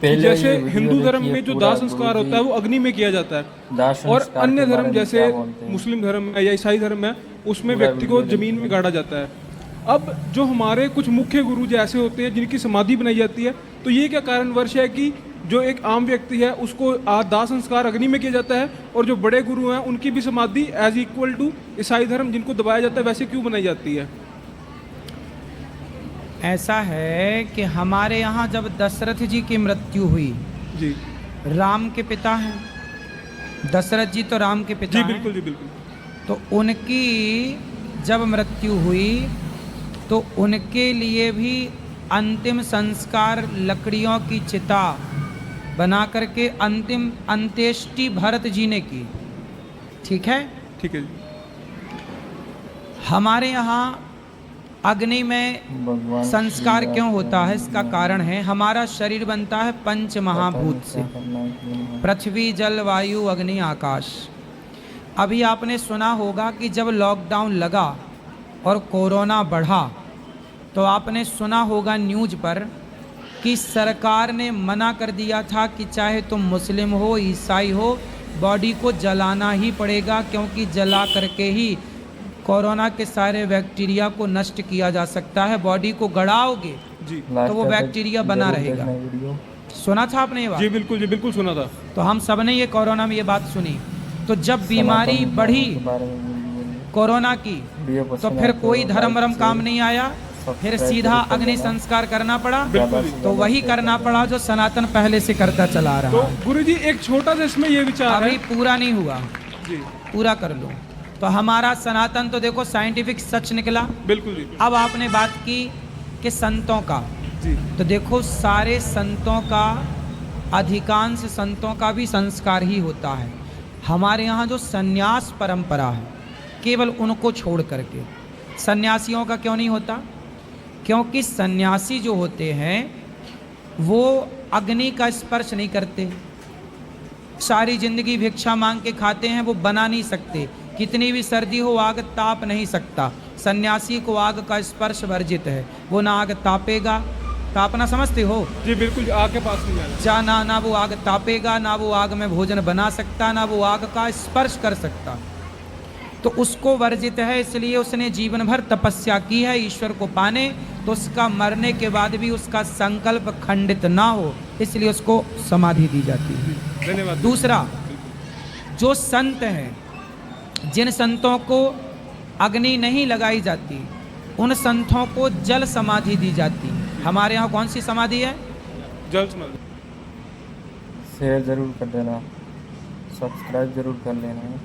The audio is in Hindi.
पहले जैसे ये वीडियो हिंदू धर्म देखिए में जो पूरा दाह संस्कार गुरुजी होता है वो अग्नि में किया जाता है, दाह और संस्कार अन्य के बारे धर्म में जैसे क्या बोलते हैं, मुस्लिम धर्म है या ईसाई धर्म है उसमें पूरा व्यक्ति को वीडियो जमीन में देखिए। गाड़ा जाता है। अब जो हमारे कुछ मुख्य गुरु जी ऐसे होते हैं जिनकी समाधि बनाई जाती है, तो ये क्या कारणवश है कि जो एक आम व्यक्ति है उसको दाह संस्कार अग्नि में किया जाता है, और जो बड़े गुरु हैं उनकी भी समाधि एज इक्वल टू ईसाई धर्म जिनको दबाया जाता है वैसे क्यों बनाई जाती है? ऐसा है कि हमारे यहाँ जब दशरथ जी की मृत्यु हुई, जी राम के पिता हैं, दशरथ जी तो राम के पिता जी हैं, बिल्कुल जी बिल्कुल। तो उनकी जब मृत्यु हुई तो उनके लिए भी अंतिम संस्कार लकड़ियों की चिता बना करके अंतिम अंत्येष्टि भरत जी ने की। ठीक है। ठीक है जी। हमारे यहाँ अग्नि में भगवान संस्कार श्री क्यों राम होता है, इसका कारण है हमारा शरीर बनता है पंच महाभूत से, क्या करना है, क्यों नहीं। पृथ्वी जल वायु अग्नि आकाश। अभी आपने सुना होगा कि जब लॉकडाउन लगा और कोरोना बढ़ा तो आपने सुना होगा न्यूज़ पर कि सरकार ने मना कर दिया था कि चाहे तुम मुस्लिम हो ईसाई हो बॉडी को जलाना ही पड़ेगा, क्योंकि जला करके ही कोरोना के सारे बैक्टीरिया को नष्ट किया जा सकता है। बॉडी को गड़ाओगे जी तो वो तक बैक्टीरिया बना जरूर रहेगा। देखना वीडियो। सुना था आपने ये बात? जी बिल्कुल सुना था। तो हम सब ने ये कोरोना में ये बात सुनी। तो जब बीमारी सनातन बढ़ी धर्म के बारे में वीडियो कोरोना की वीडियो तो पसंद फिर आए कोई तो धर्म लाइक वरम काम शेयर नहीं आया, फिर सब्सक्राइब सीधा जरूर कर अग्नि देना। संस्कार करना पड़ा। बिल्कुल जी। तो वही करना पड़ा जो सनातन पहले से करता चला तो रहा है। गुरुजी एक छोटा सा इसमें ये विचार है अभी पूरा नहीं हुआ, जी। पूरा कर लो। तो हमारा सनातन तो देखो साइंटिफिक सच निकला। बिल्कुल जी। अब आपने बात की कि संतों का, जी तो देखो सारे संतों का, अधिकांश संतों का भी संस्कार ही होता है। हमारे यहाँ जो सन्यास परंपरा है केवल उनको छोड़ करके, सन्यासियों का क्यों नहीं होता? क्योंकि सन्यासी जो होते हैं वो अग्नि का स्पर्श नहीं करते, सारी जिंदगी भिक्षा मांग के खाते हैं, वो बना नहीं सकते। कितनी भी सर्दी हो आग ताप नहीं सकता। सन्यासी को आग का स्पर्श वर्जित है, वो ना आग तापेगा, तापना समझते हो? जी बिल्कुल जी, आग के पास नहीं जाना। जा ना वो आग तापेगा, ना वो आग में भोजन बना सकता, ना वो आग का स्पर्श कर सकता। तो उसको वर्जित है, इसलिए उसने जीवन भर तपस्या की है ईश्वर को पाने, तो उसका मरने के बाद भी उसका संकल्प खंडित ना हो, इसलिए उसको समाधि दी जाती है। धन्यवाद। दूसरा, जो संत हैं, जिन संतों को अग्नि नहीं लगाई जाती उन संतों को जल समाधि दी जाती। हमारे यहाँ कौन सी समाधि है? जल समाधि। शेयर जरूर कर देना, सब्सक्राइब जरूर कर लेना।